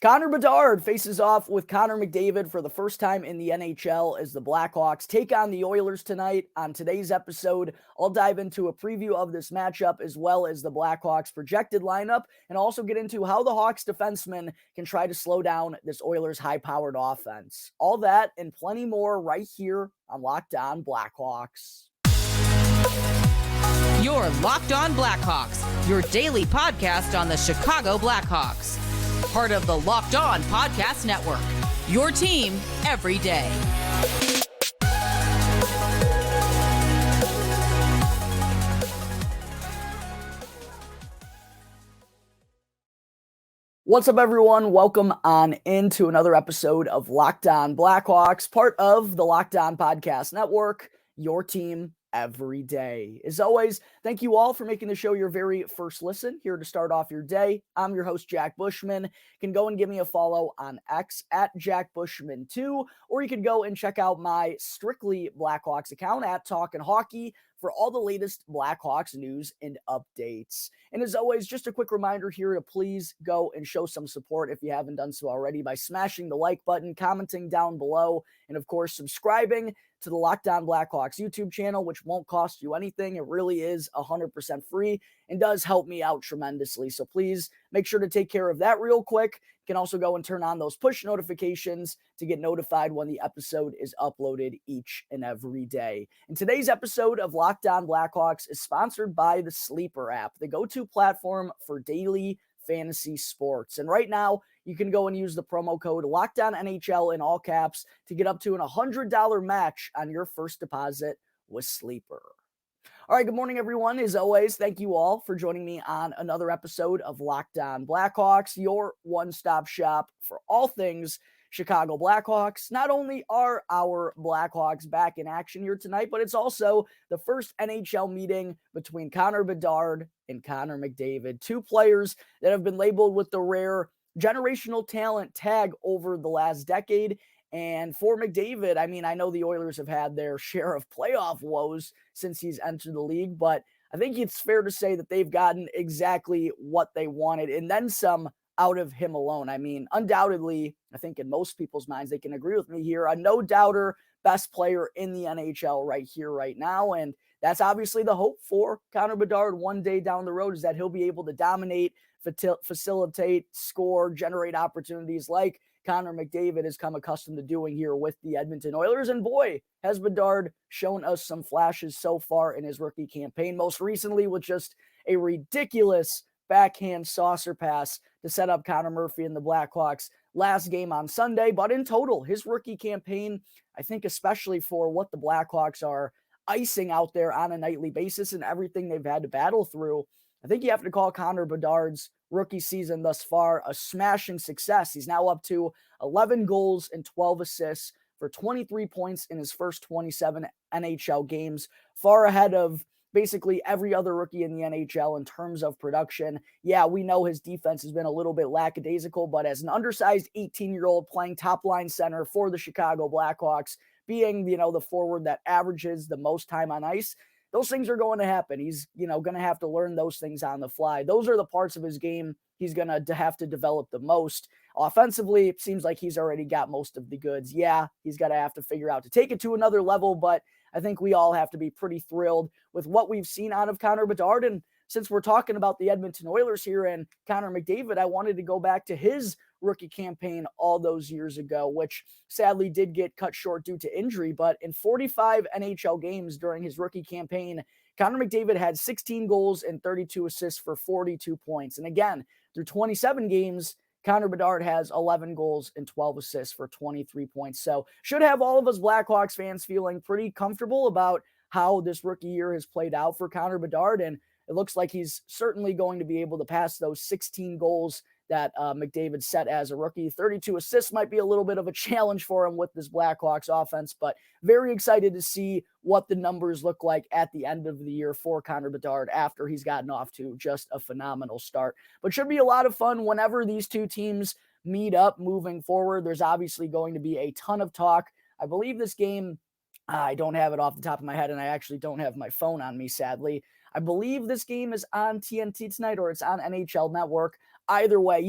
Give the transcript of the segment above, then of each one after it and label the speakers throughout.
Speaker 1: Connor Bedard faces off with Connor McDavid for the first time in the NHL as the Blackhawks take on the Oilers tonight. On today's episode, I'll dive into a preview of this matchup as well as the Blackhawks' projected lineup and also get into how the Hawks defensemen can try to slow down this Oilers' high-powered offense. All that and plenty more right here on Locked On Blackhawks.
Speaker 2: You're Locked On Blackhawks, your daily podcast on the Chicago Blackhawks. Part of the Locked On Podcast Network, your team every day.
Speaker 1: What's up, everyone? Welcome on into another episode of Locked On Blackhawks, part of the Locked On Podcast Network, your team every day. As always, thank you all for making the show your very first listen here to start off your day. I'm your host, Jack Bushman. You can go and give me a follow on X at Jack Bushman2, or you can go and check out my Strictly Blackhawks account at Talkin' Hockey for all the latest Blackhawks news and updates. And as always, just a quick reminder here to please go and show some support if you haven't done so already by smashing the like button, commenting down below, and of course, subscribing to the Locked On Blackhawks YouTube channel, which won't cost you anything. It really is 100% free and does help me out tremendously. So please make sure to take care of that real quick. You can also go and turn on those push notifications to get notified when the episode is uploaded each and every day. And today's episode of Locked On Blackhawks is sponsored by the Sleeper app, the go-to platform for daily fantasy sports. And right now, you can go and use the promo code LOCKEDONNHL in all caps to get up to an $100 match on your first deposit with Sleeper. All right, good morning, everyone. As always, thank you all for joining me on another episode of Locked On Blackhawks, your one-stop shop for all things Chicago Blackhawks. Not only are our Blackhawks back in action here tonight, but it's also the first NHL meeting between Connor Bedard and Connor McDavid, two players that have been labeled with the rare generational talent tag over the last decade. And for McDavid, I mean, I know the Oilers have had their share of playoff woes since he's entered the league, but I think it's fair to say that they've gotten exactly what they wanted and then some out of him alone. I mean, undoubtedly, I think in most people's minds, they can agree with me here, a no-doubter best player in the NHL right here, right now. And that's obviously the hope for Connor Bedard one day down the road, is that he'll be able to dominate, facilitate, score, generate opportunities like Connor McDavid has come accustomed to doing here with the Edmonton Oilers. And boy, has Bedard shown us some flashes so far in his rookie campaign, most recently with just a ridiculous backhand saucer pass to set up Connor Murphy and the Blackhawks last game on Sunday. But in total, his rookie campaign, I think especially for what the Blackhawks are icing out there on a nightly basis and everything they've had to battle through, I think you have to call Connor Bedard's rookie season thus far a smashing success. He's now up to 11 goals and 12 assists for 23 points in his first 27 NHL games, far ahead of basically every other rookie in the NHL in terms of production. Yeah, we know his defense has been a little bit lackadaisical, but as an undersized 18-year-old playing top-line center for the Chicago Blackhawks, being, the forward that averages the most time on ice, those things are going to happen. He's, going to have to learn those things on the fly. Those are the parts of his game he's going to have to develop the most. Offensively, it seems like he's already got most of the goods. Yeah, he's got to have to figure out to take it to another level, but I think we all have to be pretty thrilled with what we've seen out of Connor Bedard. And since we're talking about the Edmonton Oilers here and Connor McDavid, I wanted to go back to his rookie campaign all those years ago, which sadly did get cut short due to injury. But in 45 NHL games during his rookie campaign, Connor McDavid had 16 goals and 32 assists for 42 points. And again, through 27 games, Connor Bedard has 11 goals and 12 assists for 23 points. So should have all of us Blackhawks fans feeling pretty comfortable about how this rookie year has played out for Connor Bedard. And it looks like he's certainly going to be able to pass those 16 goals that McDavid set as a rookie. 32 assists might be a little bit of a challenge for him with this Blackhawks offense, but very excited to see what the numbers look like at the end of the year for Connor Bedard after he's gotten off to just a phenomenal start. But should be a lot of fun whenever these two teams meet up moving forward. There's obviously going to be a ton of talk. I believe this game, I don't have it off the top of my head, and I actually don't have my phone on me, sadly. I believe this game is on TNT tonight, or it's on NHL Network. Either way,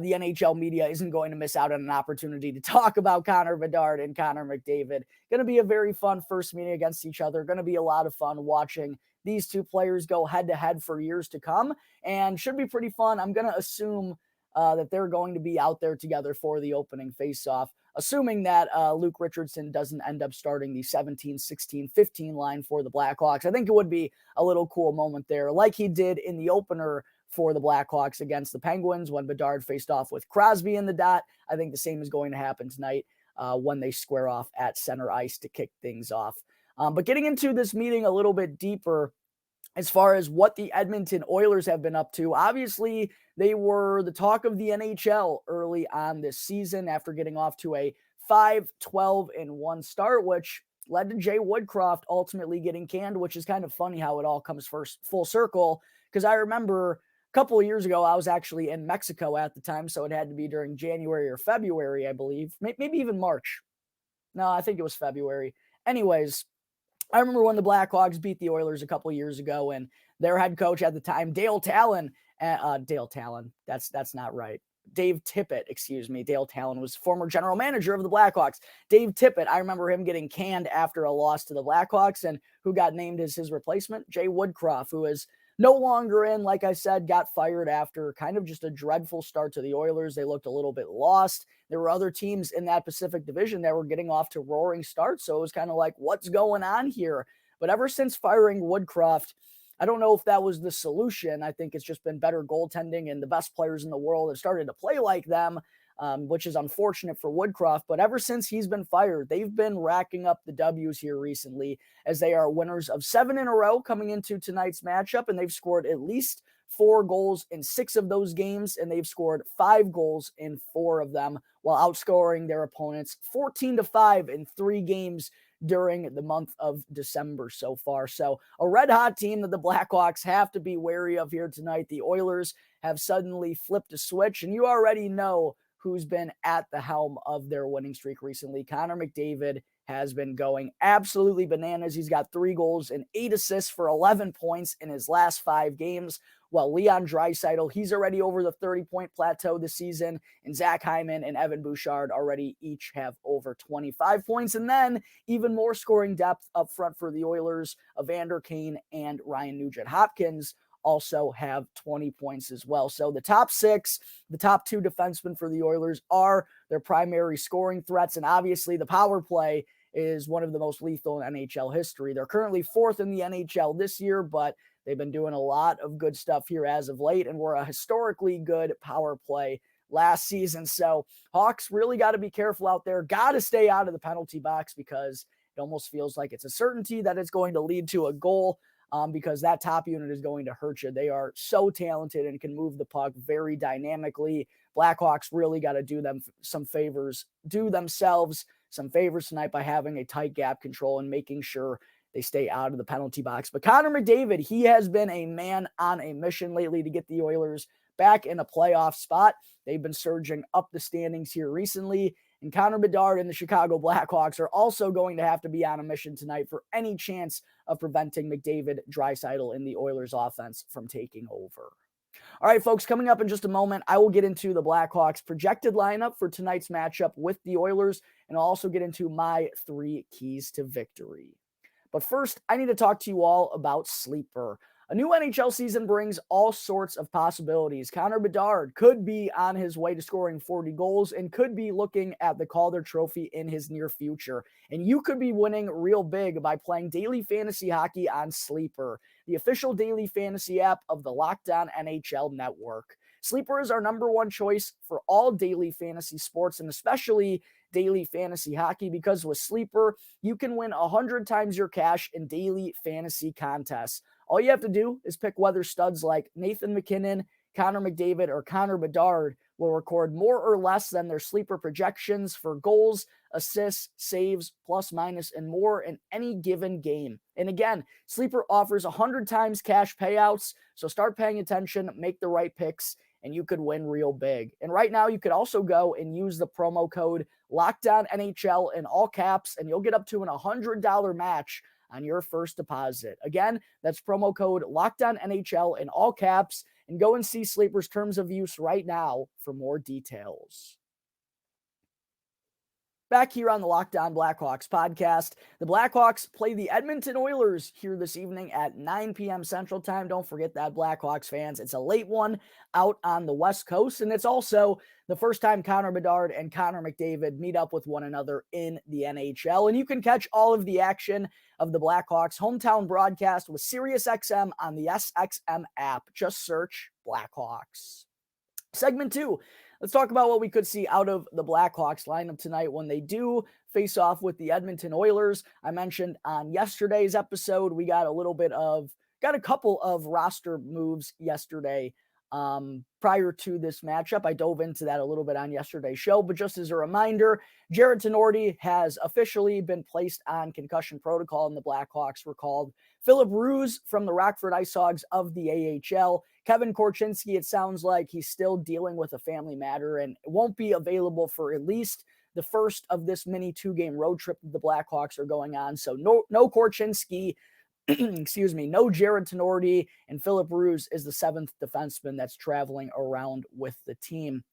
Speaker 1: the NHL media isn't going to miss out on an opportunity to talk about Connor Bedard and Connor McDavid. Going to be a very fun first meeting against each other. Going to be a lot of fun watching these two players go head-to-head for years to come, and should be pretty fun. I'm going to assume that they're going to be out there together for the opening face-off, assuming that Luke Richardson doesn't end up starting the 17, 16, 15 line for the Blackhawks. I think it would be a little cool moment there, like he did in the opener for the Blackhawks against the Penguins when Bedard faced off with Crosby in the dot. I think the same is going to happen tonight when they square off at center ice to kick things off. But getting into this meeting a little bit deeper, as far as what the Edmonton Oilers have been up to, obviously they were the talk of the NHL early on this season after getting off to a 5-12-1 start, which led to Jay Woodcroft ultimately getting canned, which is kind of funny how it all comes full circle, because I remember a couple of years ago, I was actually in Mexico at the time, so it had to be during January or February, I believe, maybe even March. No, I think it was February. Anyways, I remember when the Blackhawks beat the Oilers a couple of years ago, and their head coach at the time, Dale Talon, that's not right. Dave Tippett, excuse me. Dale Talon was former general manager of the Blackhawks. Dave Tippett, I remember him getting canned after a loss to the Blackhawks, and who got named as his replacement? Jay Woodcroft, who is no longer in, like I said, got fired after kind of just a dreadful start to the Oilers. They looked a little bit lost. There were other teams in that Pacific Division that were getting off to roaring starts, so it was kind of like, what's going on here? But ever since firing Woodcroft, I don't know if that was the solution. I think it's just been better goaltending, and the best players in the world have started to play like them, which is unfortunate for Woodcroft. But ever since he's been fired, they've been racking up the W's here recently, as they are winners of 7 in a row coming into tonight's matchup, and they've scored at least 4 goals in 6 of those games, and they've scored 5 goals in 4 of them, while outscoring their opponents 14-5 in 3 games during the month of December so far. So a red hot team that the Blackhawks have to be wary of here tonight. The Oilers have suddenly flipped a switch, and you already know who's been at the helm of their winning streak recently. Connor McDavid has been going absolutely bananas. He's got 3 goals and 8 assists for 11 points in his last 5 games, while Leon Draisaitl, he's already over the 30-point plateau this season, and Zach Hyman and Evan Bouchard already each have over 25 points, and then even more scoring depth up front for the Oilers. Evander Kane and Ryan Nugent-Hopkins also have 20 points as well. So the top 6, the top 2 defensemen for the Oilers are their primary scoring threats, and obviously the power play is one of the most lethal in NHL history. They're currently 4th in the NHL this year, but they've been doing a lot of good stuff here as of late, and were a historically good power play last season. So Hawks really got to be careful out there. Got to stay out of the penalty box, because it almost feels like it's a certainty that it's going to lead to a goal, because that top unit is going to hurt you. They are so talented and can move the puck very dynamically. Blackhawks really got to do themselves some favors tonight by having a tight gap control and making sure they stay out of the penalty box. But Connor McDavid, he has been a man on a mission lately to get the Oilers back in a playoff spot. They've been surging up the standings here recently, and Connor Bedard and the Chicago Blackhawks are also going to have to be on a mission tonight for any chance of preventing McDavid, Draisaitl, and the Oilers offense from taking over. All right, folks, coming up in just a moment, I will get into the Blackhawks projected lineup for tonight's matchup with the Oilers, and I'll also get into my 3 keys to victory. But first, I need to talk to you all about Sleeper. A new NHL season brings all sorts of possibilities. Connor Bedard could be on his way to scoring 40 goals and could be looking at the Calder Trophy in his near future. And you could be winning real big by playing daily fantasy hockey on Sleeper, the official daily fantasy app of the Locked On NHL network. Sleeper is our #1 choice for all daily fantasy sports, and especially daily fantasy hockey, because with Sleeper, you can win 100 times your cash in daily fantasy contests. All you have to do is pick whether studs like Nathan McKinnon, Connor McDavid, or Connor Bedard will record more or less than their Sleeper projections for goals, assists, saves, plus, minus, and more in any given game. And again, Sleeper offers 100 times cash payouts, so start paying attention, make the right picks, and you could win real big. And right now, you could also go and use the promo code LOCKEDONNHL in all caps, and you'll get up to an $100 match on your first deposit. Again, that's promo code LOCKEDONNHL in all caps, and go and see Sleeper's terms of use right now for more details. Back here on the Locked On Blackhawks podcast, the Blackhawks play the Edmonton Oilers here this evening at 9 p.m. Central Time. Don't forget that, Blackhawks fans. It's a late one out on the West Coast, and it's also the first time Connor Bedard and Connor McDavid meet up with one another in the NHL. And you can catch all of the action of the Blackhawks hometown broadcast with SiriusXM on the SXM app. Just search Blackhawks. Segment 2. Let's talk about what we could see out of the Blackhawks lineup tonight when they do face off with the Edmonton Oilers. I mentioned on yesterday's episode, we got a couple of roster moves yesterday prior to this matchup. I dove into that a little bit on yesterday's show, but just as a reminder, Jarred Tinordi has officially been placed on concussion protocol, and the Blackhawks recalled Philip Ruse from the Rockford Ice Hogs of the AHL. Kevin Korchinski, it sounds like he's still dealing with a family matter and won't be available for at least the first of this mini 2-game road trip that the Blackhawks are going on. So no Korchinski, no Jarred Tinordi, and Philip Ruse is the 7th defenseman that's traveling around with the team.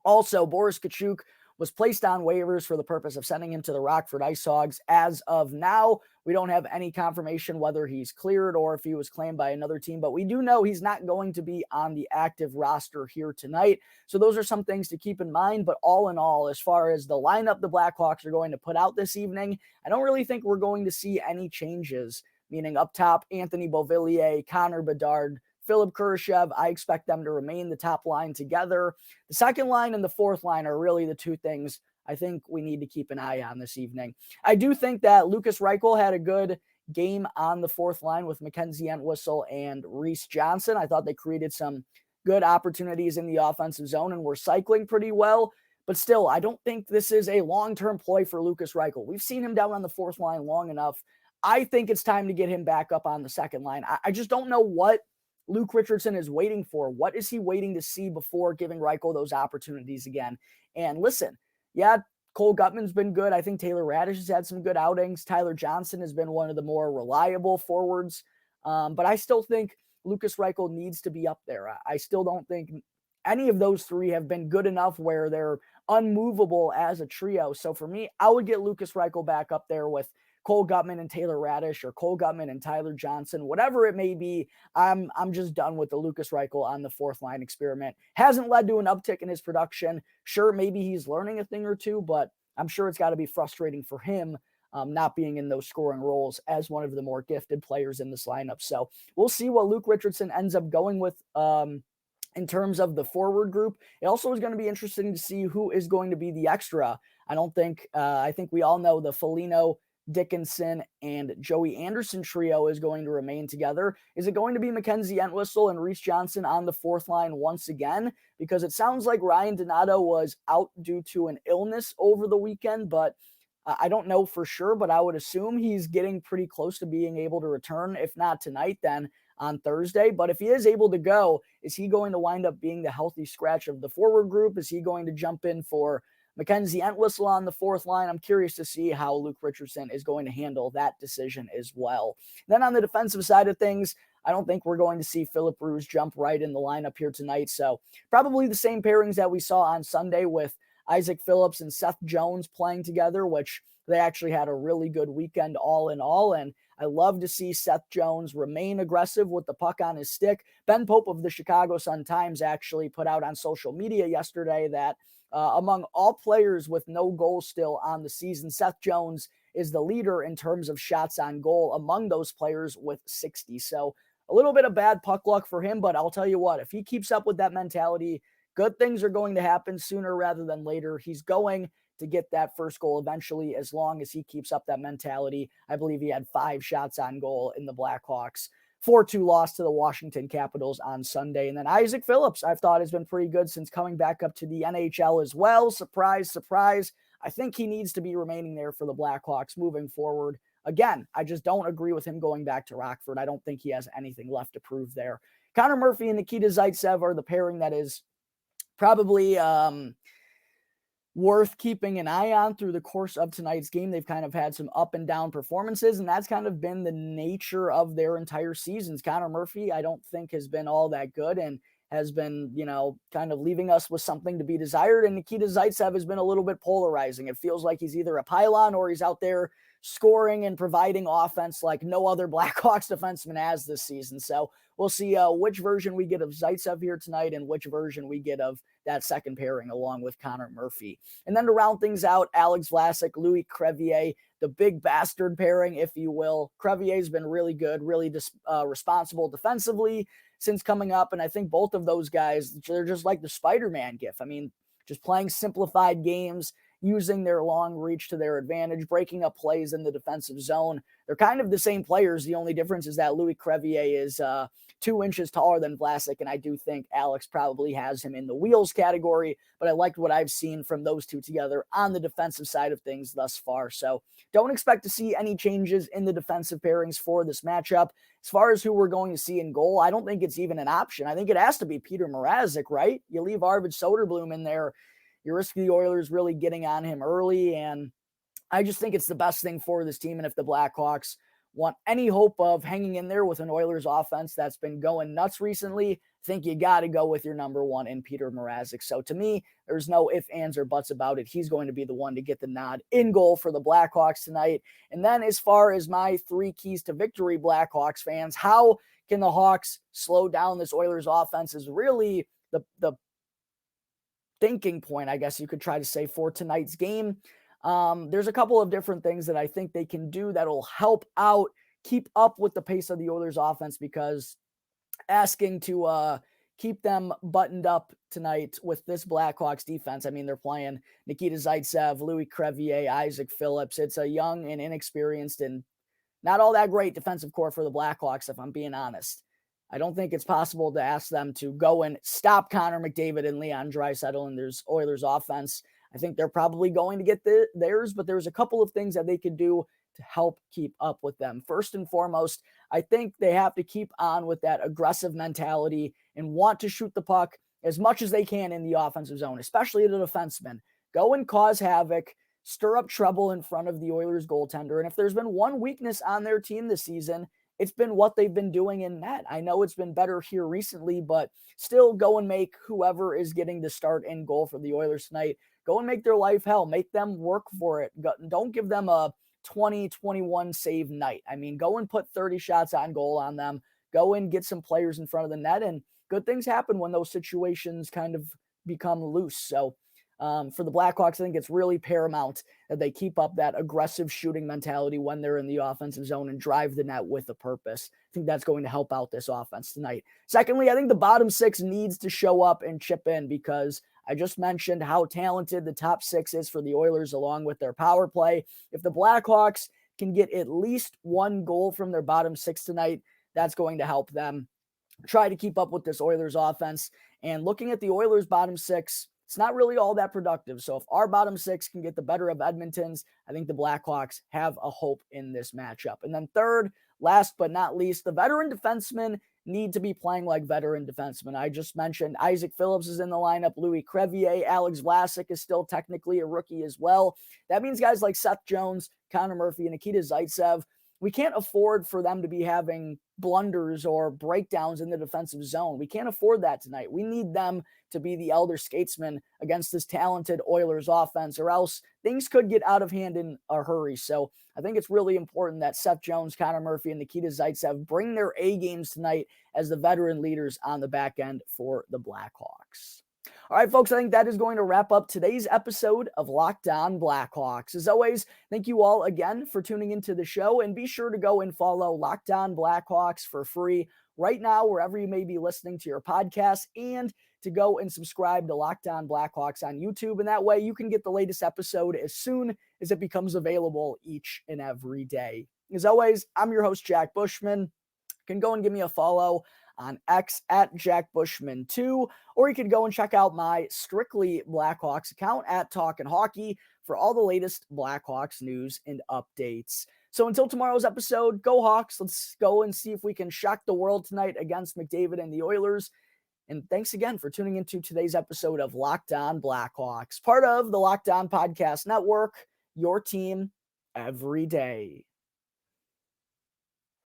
Speaker 1: Also, Boris Tkachuk was placed on waivers for the purpose of sending him to the Rockford Ice Hogs. As of now, we don't have any confirmation whether he's cleared or if he was claimed by another team, but we do know he's not going to be on the active roster here tonight. So those are some things to keep in mind, but all in all, as far as the lineup the Blackhawks are going to put out this evening, I don't really think we're going to see any changes, meaning up top, Anthony Beauvillier, Connor Bedard, Philip Kurashev. I expect them to remain the top line together. The second line and the fourth line are really the two things I think we need to keep an eye on this evening. I do think that Lukas Reichel had a good game on the fourth line with Mackenzie Entwistle and Reese Johnson. I thought they created some good opportunities in the offensive zone and were cycling pretty well. But still, I don't think this is a long-term ploy for Lukas Reichel. We've seen him down on the fourth line long enough. I think it's time to get him back up on the second line. I just don't know what Luke Richardson is waiting for. What is he waiting to see before giving Reichel those opportunities again? And listen, yeah, Cole Guttman's been good. I think Taylor Radish has had some good outings. Tyler Johnson has been one of the more reliable forwards. But I still think Lukas Reichel needs to be up there. I still don't think any of those three have been good enough where they're unmovable as a trio. So for me, I would get Lukas Reichel back up there with Cole Guttman and Taylor Radish, or Cole Guttman and Tyler Johnson, whatever it may be. I'm just done with the Lukas Reichel on the fourth line experiment. Hasn't led to an uptick in his production. Sure, maybe he's learning a thing or two, but I'm sure it's got to be frustrating for him not being in those scoring roles as one of the more gifted players in this lineup. So we'll see what Luke Richardson ends up going with in terms of the forward group. It also is going to be interesting to see who is going to be the extra. I think we all know the Foligno, Dickinson, and Joey Anderson trio is going to remain together. Is it going to be Mackenzie Entwistle and Reese Johnson on the fourth line once again? Because it sounds like Ryan Donato was out due to an illness over the weekend, but I don't know for sure, but I would assume he's getting pretty close to being able to return. If not tonight, then on Thursday. But if he is able to go, is he going to wind up being the healthy scratch of the forward group? Is he going to jump in for Mackenzie Entwistle on the fourth line? I'm curious to see how Luke Richardson is going to handle that decision as well. Then on the defensive side of things, I don't think we're going to see Philip Ruse jump right in the lineup here tonight. So probably the same pairings that we saw on Sunday with Isaac Phillips and Seth Jones playing together, which they actually had a really good weekend all in all. And I love to see Seth Jones remain aggressive with the puck on his stick. Ben Pope of the Chicago Sun-Times actually put out on social media yesterday that among all players with no goals still on the season, Seth Jones is the leader in terms of shots on goal among those players with 60. So a little bit of bad puck luck for him, but I'll tell you what, if he keeps up with that mentality, good things are going to happen sooner rather than later. He's going to get that first goal eventually as long as he keeps up that mentality. I believe he had 5 shots on goal in the Blackhawks 4-2 loss to the Washington Capitals on Sunday. And then Isaac Phillips, I've thought, has been pretty good since coming back up to the NHL as well. Surprise, surprise. I think he needs to be remaining there for the Blackhawks moving forward. Again, I just don't agree with him going back to Rockford. I don't think he has anything left to prove there. Connor Murphy and Nikita Zaitsev are the pairing that is probably worth keeping an eye on through the course of tonight's game. They've kind of had some up and down performances, and that's kind of been the nature of their entire seasons. Connor Murphy, I don't think, has been all that good and has been, kind of leaving us with something to be desired. And Nikita Zaitsev has been a little bit polarizing. It feels like he's either a pylon or he's out there scoring and providing offense like no other Blackhawks defenseman has this season. So we'll see which version we get of Zaitsev here tonight and which version we get of that second pairing along with Connor Murphy. And then to round things out, Alex Vlasic, Louis Crevier, the big bastard pairing, if you will. Crevier's been really good, really responsible defensively since coming up. And I think both of those guys, they're just like the Spider-Man gif. I mean, just playing simplified games, using their long reach to their advantage, breaking up plays in the defensive zone. They're kind of the same players. The only difference is that Louis Crevier is 2 inches taller than Vlasic, and I do think Alex probably has him in the wheels category, but I liked what I've seen from those two together on the defensive side of things thus far. So don't expect to see any changes in the defensive pairings for this matchup. As far as who we're going to see in goal, I don't think it's even an option. I think it has to be Peter Mrazek, right? You leave Arvid Soderblom in there, you risk the Oilers really getting on him early, and I just think it's the best thing for this team. And if the Blackhawks want any hope of hanging in there with an Oilers offense that's been going nuts recently, I think you got to go with your number one in Peter Mrazek. So to me, there's no ifs, ands, or buts about it. He's going to be the one to get the nod in goal for the Blackhawks tonight. And then as far as my 3 keys to victory, Blackhawks fans, how can the Hawks slow down this Oilers offense is really the thinking point, I guess you could try to say, for tonight's game. There's a couple of different things that I think they can do that'll help out, keep up with the pace of the Oilers offense, because asking to keep them buttoned up tonight with this Blackhawks defense, I mean, they're playing Nikita Zaitsev, Louis Crevier, Isaac Phillips. It's a young and inexperienced and not all that great defensive core for the Blackhawks, if I'm being honest. I don't think it's possible to ask them to go and stop Connor McDavid and Leon Draisaitl in their Oilers offense. I think they're probably going to get theirs, but there's a couple of things that they could do to help keep up with them. First and foremost, I think they have to keep on with that aggressive mentality and want to shoot the puck as much as they can in the offensive zone, especially the defensemen. Go and cause havoc, stir up trouble in front of the Oilers goaltender. And if there's been one weakness on their team this season, it's been what they've been doing in net. I know it's been better here recently, but still go and make whoever is getting the start in goal for the Oilers tonight, go and make their life hell. Make them work for it. Don't give them a 20-21 save night. I mean, go and put 30 shots on goal on them. Go and get some players in front of the net, and good things happen when those situations kind of become loose. So for the Blackhawks, I think it's really paramount that they keep up that aggressive shooting mentality when they're in the offensive zone and drive the net with a purpose. I think that's going to help out this offense tonight. Secondly, I think the bottom 6 needs to show up and chip in, because I just mentioned how talented the top 6 is for the Oilers along with their power play. If the Blackhawks can get at least 1 goal from their bottom 6 tonight, that's going to help them try to keep up with this Oilers offense. And looking at the Oilers bottom 6, it's not really all that productive. So if our bottom 6 can get the better of Edmonton's, I think the Blackhawks have a hope in this matchup. And then third, last but not least, the veteran defensemen need to be playing like veteran defensemen. I just mentioned Isaac Phillips is in the lineup, Louis Crevier, Alex Vlasic is still technically a rookie as well. That means guys like Seth Jones, Connor Murphy, and Nikita Zaitsev, we can't afford for them to be having blunders or breakdowns in the defensive zone. We can't afford that tonight. We need them to be the elder statesmen against this talented Oilers offense, or else things could get out of hand in a hurry. So I think it's really important that Seth Jones, Connor Murphy, and Nikita Zaitsev bring their A games tonight as the veteran leaders on the back end for the Blackhawks. All right, folks, I think that is going to wrap up today's episode of Locked On Blackhawks. As always, thank you all again for tuning into the show, and be sure to go and follow Locked On Blackhawks for free right now, wherever you may be listening to your podcast, and to go and subscribe to Locked On Blackhawks on YouTube. And that way you can get the latest episode as soon as it becomes available each and every day. As always, I'm your host, Jack Bushman. You can go and give me a follow on X at Jack Bushman 2, or you could go and check out my Strictly Blackhawks account at Talkin' Hockey for all the latest Blackhawks news and updates. So until tomorrow's episode, go Hawks. Let's go and see if we can shock the world tonight against McDavid and the Oilers. And thanks again for tuning into today's episode of Locked On Blackhawks, part of the Locked On Podcast Network, your team every day.